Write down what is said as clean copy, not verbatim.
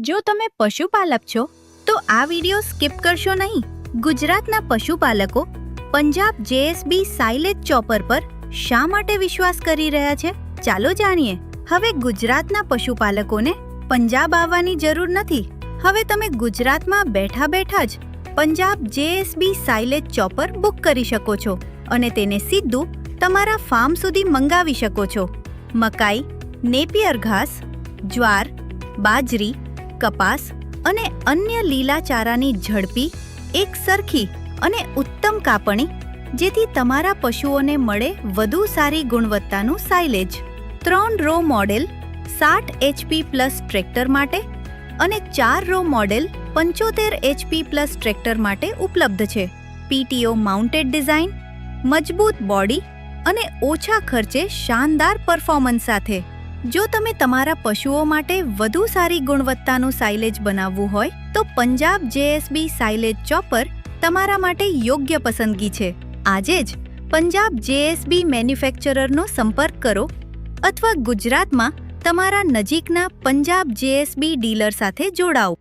જો તમે પશુપાલક છો તો આ વિડિયો સ્કીપ કરશો નહીં. ગુજરાતના પશુપાલકો પંજાબ જેએસબી સાઇલેજ ચોપર પર શા માટે વિશ્વાસ કરી રહ્યા છે? ચાલો જાણીએ. હવે ગુજરાતના પશુપાલકોને પંજાબ આવવાની જરૂર નથી. હવે તમે ગુજરાતમાં બેઠા બેઠા જ પંજાબ જેએસબી સાઇલેજ ચોપર બુક કરી શકો છો અને તેને સીધું તમારા ફાર્મ સુધી મંગાવી શકો છો. મકાઈ, નેપિયર ઘાસ, જ્વાર, બાજરી, કપાસ અને અન્ય લીલા ચારાની ઝડપી, એક સરખી અને ઉત્તમ કાપણી, જેથી તમારા પશુઓને મળે વધુ સારી ગુણવત્તાનું silage. 3 row model 60 HP plus tractor માટે અને 4 row model 75 HP plus tractor માટે ઉપલબ્ધ છે. PTO માઉન્ટેડ ડિઝાઇન, મજબૂત બોડી અને ઓછા ખર્ચે શાનદાર પરફોર્મન્સ સાથે. જો તમે તમારા પશુઓ માટે વધુ સારી ગુણવત્તાનું સાઇલેજ બનાવવું હોય તો પંજાબ જેએસબી સાઇલેજ ચોપર તમારા માટે યોગ્ય પસંદગી છે. આજે જ પંજાબ જેએસબી મેન્યુફેક્ચરરનો સંપર્ક કરો અથવા ગુજરાતમાં તમારા નજીકના પંજાબ જેએસબી ડીલર સાથે જોડાઓ.